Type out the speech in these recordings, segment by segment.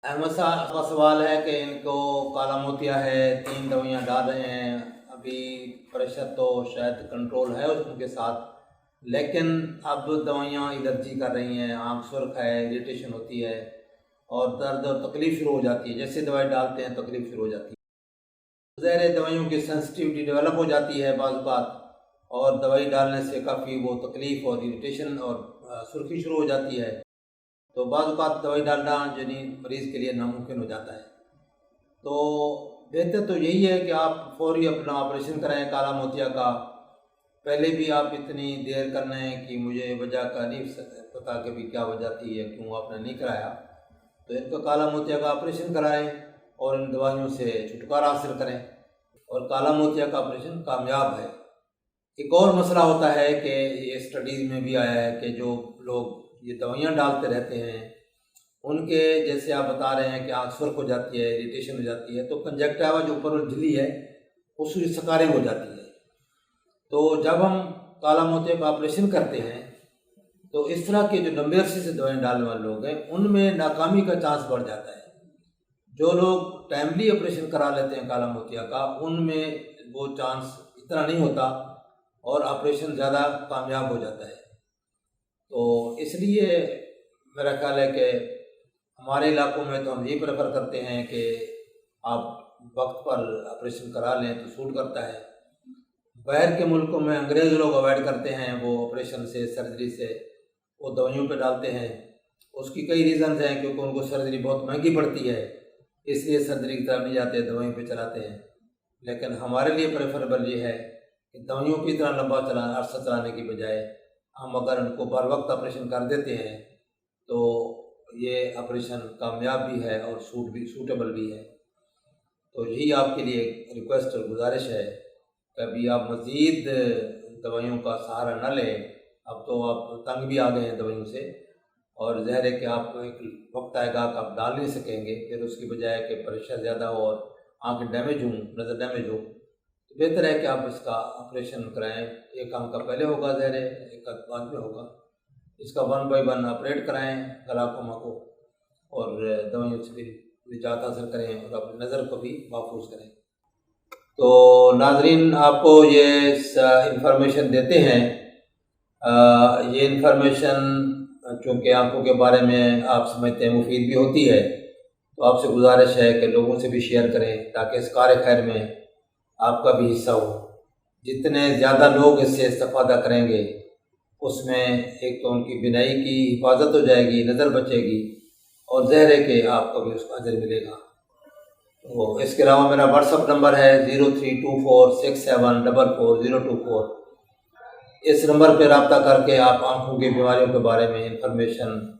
अहमद साहब का सवाल है कि इनको काला मोतिया है, 3 दवाइयाँ डाल रहे हैं, अभी प्रेशर तो शायद कंट्रोल है उनके साथ, लेकिन अब दवाइयाँ एलर्जी कर रही हैं, आँख सुर्ख है, इरिटेशन होती है और दर्द और तकलीफ़ शुरू हो जाती है। जैसे दवाई डालते हैं तकलीफ़ शुरू हो जाती है। ज़ाहिर दवाइयों की सेंसिटिविटी डेवलप हो जाती है बाज़ बात, और दवाई डालने से काफ़ी वो तकलीफ़ और इरिटेशन और सुर्खी शुरू हो जाती है, तो बाज़ औक़ात दवाई डालना यानी मरीज़ के लिए नामुमकिन हो जाता है। तो बेहतर तो यही है कि आप फौरी अपना ऑपरेशन कराएं काला मोतिया का। पहले भी आप इतनी देर कर रहे हैं कि मुझे वजह का नहीं पता कि भी क्या वजह थी या क्यों आपने नहीं कराया, तो इनका काला मोतिया का ऑपरेशन कराएं और इन दवाइयों से छुटकारा हासिल करें, और काला मोतिया का ऑपरेशन कामयाब है। एक और मसला होता है कि ये स्टडीज़ में भी आया है कि जो लोग ये दवाइयाँ डालते रहते हैं उनके, जैसे आप बता रहे हैं कि आँख सुर्ख हो जाती है, इरिटेशन हो जाती है, तो कंजक्टिवा जो ऊपर वाली झिल्ली है उसकी सकारिंग हो जाती है। तो जब हम काला मोतिया का ऑपरेशन करते हैं तो इस तरह के जो लंबे अरसे से दवाएँ डालने वाले लोग हैं उनमें नाकामी का चांस बढ़ जाता है। जो लोग टाइमली ऑपरेशन करा लेते हैं काला मोतिया का, उनमें वो चांस इतना नहीं होता और ऑपरेशन ज़्यादा कामयाब हो जाता है। तो इसलिए मेरा ख्याल है कि हमारे इलाकों में तो हम ये प्रेफर करते हैं कि आप वक्त पर ऑपरेशन करा लें तो सूट करता है। बाहर के मुल्कों में अंग्रेज़ लोग अवॉइड करते हैं वो ऑपरेशन से, सर्जरी से, वो दवाइयों पे डालते हैं। उसकी कई रीज़न्स हैं, क्योंकि उनको सर्जरी बहुत महंगी पड़ती है, इसलिए सर्जरी की तरफ नहीं जाते, दवाइयों पे चलाते हैं। लेकिन हमारे लिए प्रेफरेबल ये है कि दवाइयों की तरह लंबा अरसा चलाने की बजाय हम अगर उनको बर वक्त ऑपरेशन कर देते हैं तो ये ऑपरेशन कामयाब भी है और सूटेबल भी है। तो यही आपके लिए रिक्वेस्ट और गुजारिश है कि अभी आप मज़ीद दवाइयों का सहारा न लें। अब तो आप तंग भी आ गए हैं दवाइयों से, और ज़ाहिर है कि आप एक वक्त आएगा कि आप डाल नहीं सकेंगे, फिर उसकी बजाय कि प्रेशर ज़्यादा हो और आँखें डैमेज हों, नज़र डैमेज हो, तो बेहतर है कि आप इसका ऑपरेशन कराएं। एक आँख का पहले होगा ज़ाहिर है, एक आँख बाद में होगा। इसका 1 बाय 1 ऑपरेट कराएं ग्लाकोमा को, और दवाइयों से भी निजात हासिल करें और अपनी नज़र को भी महफूज करें। तो नाज़रीन, आपको ये इंफॉर्मेशन देते हैं। ये इंफॉर्मेशन चूँकि आँखों के बारे में आप समझते हैं मुफीद भी होती है, तो आपसे गुजारिश है कि लोगों से भी शेयर करें ताकि इस कार खैर में आपका भी हिस्सा हो। जितने ज़्यादा लोग इससे इस्तेफादा करेंगे उसमें एक तो उनकी बिनाई की हिफाजत हो जाएगी, नज़र बचेगी, और ज़ाहिर है कि आपको भी उसका अजर मिलेगा। तो इसके अलावा मेरा व्हाट्सअप नंबर है 032467444024। इस नंबर पर रब्ता करके आप आँखों की बीमारियों के बारे में इंफॉर्मेशन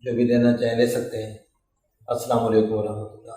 जो भी लेना चाहें ले सकते हैं। अस्सलाम वालेकुम व रहमतुल्लाह।